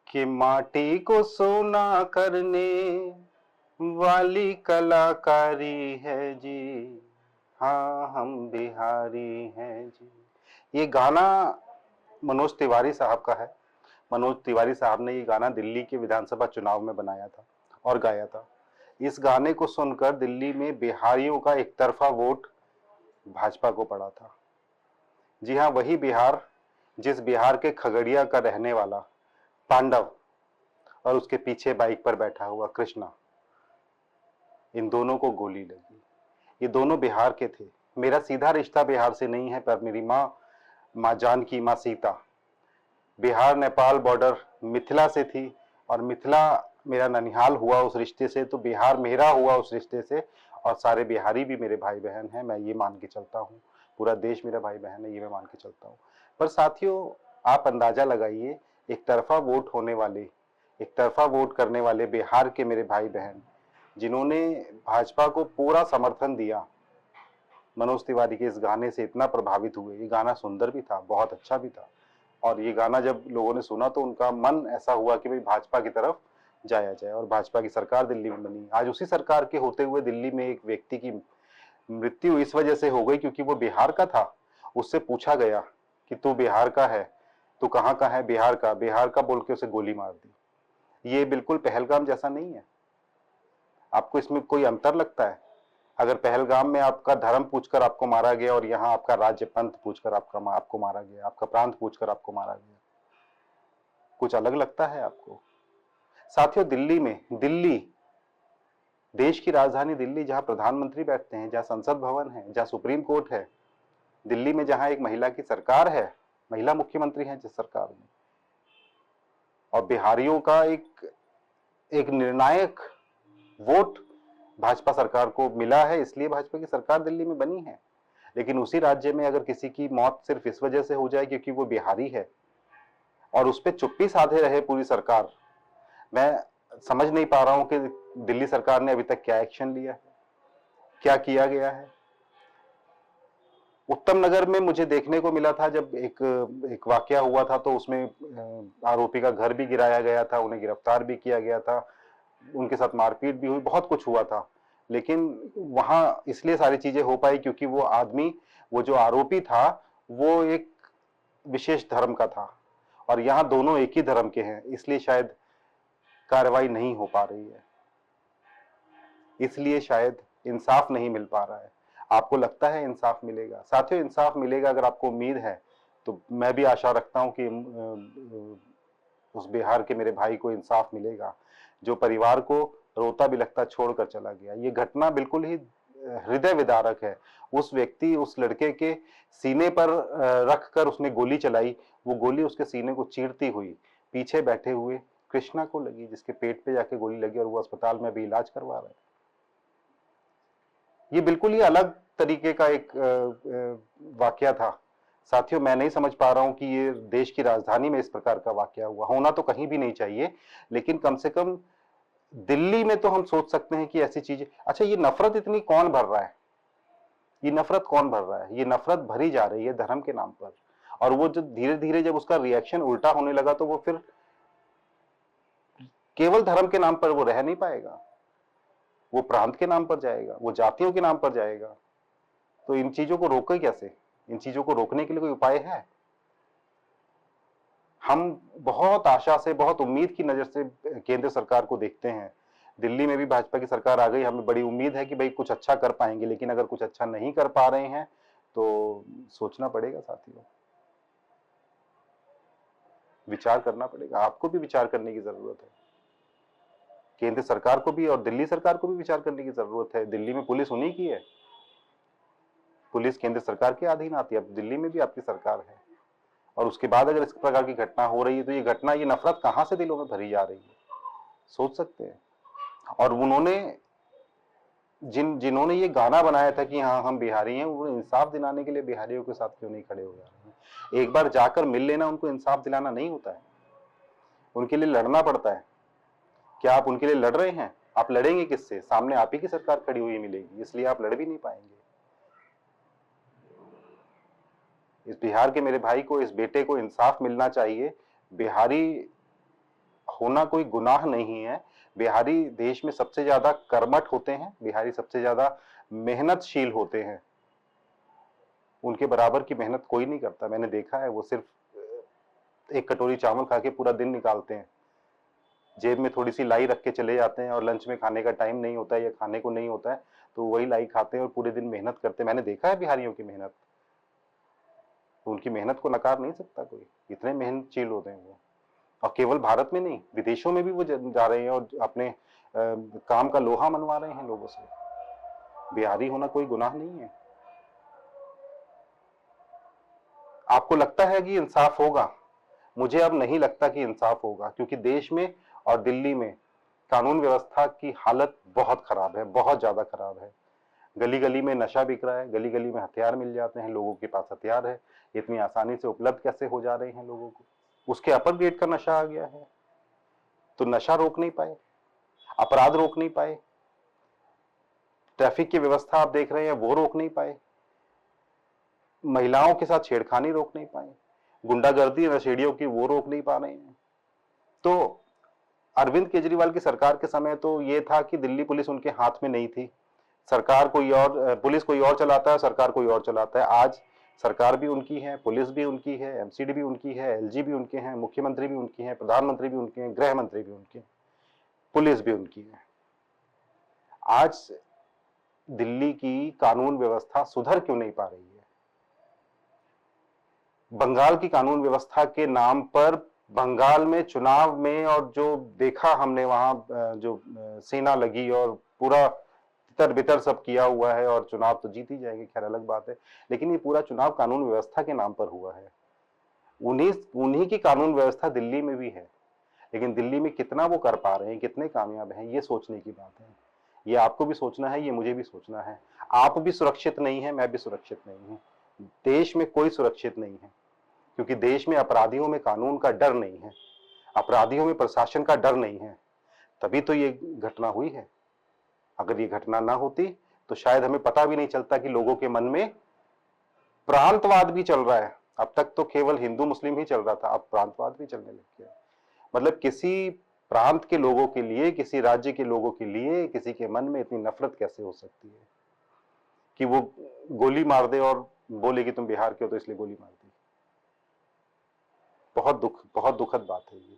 कि माटी को सोना करने वाली कलाकारी है जी। हाँ हम बिहारी हैं जी। ये गाना मनोज तिवारी साहब का है। मनोज तिवारी साहब ने ये गाना दिल्ली के विधानसभा चुनाव में बनाया था और गाया था। इस गाने को सुनकर दिल्ली में बिहारियों का एक तरफा वोट भाजपा को पड़ा था। जी हाँ, वही बिहार जिस बिहार के खगड़िया का रहने वाला पांडव और उसके पीछे बाइक पर बैठा हुआ कृष्णा, इन दोनों को गोली लगी। ये दोनों बिहार के थे। मेरा सीधा रिश्ता बिहार से नहीं है, पर मेरी माँ जानकी, माँ सीता बिहार नेपाल बॉर्डर मिथिला से थी, और मिथिला मेरा ननिहाल हुआ उस रिश्ते से, तो बिहार मेरा हुआ उस रिश्ते से। और सारे बिहारी भी मेरे भाई बहन हैं, मैं ये मान के चलता हूँ। पूरा देश मेरा भाई बहन है, ये मैं मान के चलता हूँ। पर साथियों, आप अंदाजा लगाइए, एक तरफा वोट होने वाले, एक तरफा वोट करने वाले बिहार के मेरे भाई बहन, जिन्होंने भाजपा को पूरा समर्थन दिया, मनोज तिवारी के इस गाने से इतना प्रभावित हुए। ये गाना सुंदर भी था, बहुत अच्छा भी था, और ये गाना जब लोगों ने सुना तो उनका मन ऐसा हुआ कि भाई भाजपा की तरफ जाया जाए, और भाजपा की सरकार दिल्ली में बनी। आज उसी सरकार के होते हुए दिल्ली में एक व्यक्ति की मृत्यु इस वजह से हो गई क्योंकि वो बिहार का था। उससे पूछा गया कि तू बिहार का है, तू कहाँ का है? बिहार का। बिहार का बोल के उसे गोली मार दी। ये बिल्कुल पहलगाम जैसा नहीं है? आपको इसमें कोई अंतर लगता है? अगर पहलगाम में आपका धर्म पूछकर आपको मारा गया और यहाँ आपका राज्य पंथ पूछकर आपको मारा गया, आपका प्रांत पूछकर आपको मारा गया, कुछ अलग लगता है आपको? साथियों, दिल्ली देश की राजधानी दिल्ली, जहां प्रधानमंत्री बैठते हैं, जहां संसद भवन है, जहां सुप्रीम कोर्ट है, दिल्ली में जहां एक महिला की सरकार है, महिला मुख्यमंत्री है जिस सरकार में, और बिहारियों का एक एक निर्णायक वोट भाजपा सरकार को मिला है, इसलिए भाजपा की सरकार दिल्ली में बनी है। लेकिन उसी राज्य में अगर किसी की मौत सिर्फ इस वजह से हो जाए क्योंकि वो बिहारी है, और उस पर चुप्पी साधे रहे पूरी सरकार, मैं समझ नहीं पा रहा हूं कि दिल्ली सरकार ने अभी तक क्या एक्शन लिया है, क्या किया गया है। उत्तम नगर में मुझे देखने को मिला था, जब एक वाकया हुआ था तो उसमें आरोपी का घर भी गिराया गया था, उन्हें गिरफ्तार भी किया गया था, उनके साथ मारपीट भी हुई, बहुत कुछ हुआ था। लेकिन वहां इसलिए सारी चीजें हो पाई क्योंकि वो आदमी, वो जो आरोपी था, वो एक विशेष धर्म का था, और यहां दोनों एक ही धर्म के हैं, इसलिए शायद कार्रवाई नहीं हो पा रही है, इसलिए शायद इंसाफ नहीं मिल पा रहा है। आपको लगता है इंसाफ मिलेगा? साथियों, इंसाफ मिलेगा अगर आपको उम्मीद है, तो मैं भी आशा रखता हूं कि उस बिहार के मेरे भाई को इंसाफ मिलेगा, जो परिवार को रोता बिलखता छोड़कर चला गया। ये घटना बिल्कुल ही हृदय विदारक है। उस व्यक्ति, उस लड़के के सीने पर रखकर उसने गोली चलाई, वो गोली उसके सीने को चीरती हुई पीछे बैठे हुए कृष्णा को लगी, जिसके पेट पे जाके गोली लगी, और वो अस्पताल में भी इलाज करवा रहा है। ये बिल्कुल ही अलग तरीके का एक वाकया था। साथियों, मैं नहीं समझ पा रहा हूं कि ये देश की राजधानी में इस प्रकार का वाकया हुआ, होना तो कहीं भी नहीं चाहिए, लेकिन कम से कम दिल्ली में तो हम सोच सकते हैं कि ऐसी चीजें। अच्छा, ये नफरत इतनी कौन भर रहा है? ये नफरत कौन भर रहा है? ये नफरत भरी जा रही है धर्म के नाम पर, और वो जो धीरे धीरे जब उसका रिएक्शन उल्टा होने लगा, तो वो फिर केवल धर्म के नाम पर वो रह नहीं पाएगा, वो प्रांत के नाम पर जाएगा, वो जातियों के नाम पर जाएगा। तो इन चीजों को रोके कैसे? इन चीजों को रोकने के लिए कोई उपाय है? हम बहुत आशा से, बहुत उम्मीद की नजर से केंद्र सरकार को देखते हैं। दिल्ली में भी भाजपा की सरकार आ गई, हमें बड़ी उम्मीद है कि भाई कुछ अच्छा कर पाएंगे, लेकिन अगर कुछ अच्छा नहीं कर पा रहे हैं तो सोचना पड़ेगा साथियों, विचार करना पड़ेगा। आपको भी विचार करने की जरूरत है, केंद्र सरकार को भी और दिल्ली सरकार को भी विचार करने की जरूरत है। दिल्ली में पुलिस उन्हीं की है, पुलिस केंद्र सरकार के अधीन आती है, अब दिल्ली में भी आपकी सरकार है, और उसके बाद अगर इस प्रकार की घटना हो रही है, तो ये घटना, ये नफरत कहां से दिलों में भरी जा रही है, सोच सकते हैं। और उन्होंने, जिन्होंने ये गाना बनाया था कि हाँ हम बिहारी हैं, वो इंसाफ दिलाने के लिए बिहारियों के साथ क्यों नहीं खड़े हो जा रहे हैं? एक बार जाकर मिल लेना, उनको इंसाफ दिलाना नहीं होता है, उनके लिए लड़ना पड़ता है। क्या आप उनके लिए लड़ रहे हैं? आप लड़ेंगे किससे? सामने आप ही की सरकार खड़ी हुई मिलेगी, इसलिए आप लड़ भी नहीं पाएंगे। इस बिहार के मेरे भाई को, इस बेटे को इंसाफ मिलना चाहिए। बिहारी होना कोई गुनाह नहीं है। बिहारी देश में सबसे ज्यादा कर्मठ होते हैं, बिहारी सबसे ज्यादा मेहनतशील होते हैं। उनके बराबर की मेहनत कोई नहीं करता। मैंने देखा है, वो सिर्फ एक कटोरी चावल खा के पूरा दिन निकालते हैं, जेब में थोड़ी सी लाई रख के चले जाते हैं, और लंच में खाने का टाइम नहीं होता है या खाने को नहीं होता है तो वही लाई खाते हैं और पूरे दिन मेहनत करते हैं। मैंने देखा है बिहारियों की मेहनत, तो उनकी मेहनत को नकार नहीं सकता कोई, इतने मेहनतशील होते हैं वो। और केवल भारत में नहीं, विदेशों में भी वो जा रहे हैं और अपने काम का लोहा मनवा रहे हैं लोगों से। बिहारी होना कोई गुनाह नहीं है। आपको लगता है कि इंसाफ होगा? मुझे अब नहीं लगता कि इंसाफ होगा, क्योंकि देश में और दिल्ली में कानून व्यवस्था की हालत बहुत खराब है, बहुत ज्यादा खराब है। गली गली में नशा बिक रहा है, गली गली में हथियार मिल जाते हैं, लोगों के पास हथियार है, इतनी आसानी से उपलब्ध कैसे हो जा रहे हैं लोगों को। उसके अपर ग्रेड का नशा आ गया है, तो नशा रोक नहीं पाए, अपराध रोक नहीं पाए, ट्रैफिक की व्यवस्था आप देख रहे हैं वो रोक नहीं पाए, महिलाओं के साथ छेड़खानी रोक नहीं पाए, गुंडागर्दी नशेड़ियों की वो रोक नहीं पा रहे हैं। तो अरविंद केजरीवाल की सरकार के समय तो ये था कि दिल्ली पुलिस उनके हाथ में नहीं थी, सरकार कोई और, पुलिस कोई और चलाता है, सरकार कोई और चलाता है। आज सरकार भी उनकी है, पुलिस भी उनकी है, एमसीडी भी उनकी है, एलजी भी उनके हैं, मुख्यमंत्री भी उनकी है, प्रधानमंत्री भी उनके हैं, गृह मंत्री भी उनके हैं, पुलिस भी उनकी है। आज दिल्ली की कानून व्यवस्था सुधर क्यों नहीं पा रही है? बंगाल की कानून व्यवस्था के नाम पर बंगाल में चुनाव में, और जो देखा हमने वहां जो सेना लगी और पूरा तितर बितर सब किया हुआ है, और चुनाव तो जीत ही जाएंगे, खैर अलग बात है, लेकिन ये पूरा चुनाव कानून व्यवस्था के नाम पर हुआ है। उन्हीं उन्हीं की कानून व्यवस्था दिल्ली में भी है, लेकिन दिल्ली में कितना वो कर पा रहे हैं, कितने कामयाब हैं, ये सोचने की बात है। ये आपको भी सोचना है, ये मुझे भी सोचना है। आप भी सुरक्षित नहीं है, मैं भी सुरक्षित नहीं हूं, देश में कोई सुरक्षित नहीं है, क्योंकि देश में अपराधियों में कानून का डर नहीं है, अपराधियों में प्रशासन का डर नहीं है, तभी तो ये घटना हुई है। अगर ये घटना ना होती तो शायद हमें पता भी नहीं चलता कि लोगों के मन में प्रांतवाद भी चल रहा है। अब तक तो केवल हिंदू मुस्लिम ही चल रहा था, अब प्रांतवाद भी चलने लग गया। मतलब किसी प्रांत के लोगों के लिए, किसी राज्य के लोगों के लिए किसी के मन में इतनी नफरत कैसे हो सकती है कि वो गोली मार दे और बोले कि तुम बिहार के हो तो इसलिए गोली मार दी। बहुत दुखद बात है ये।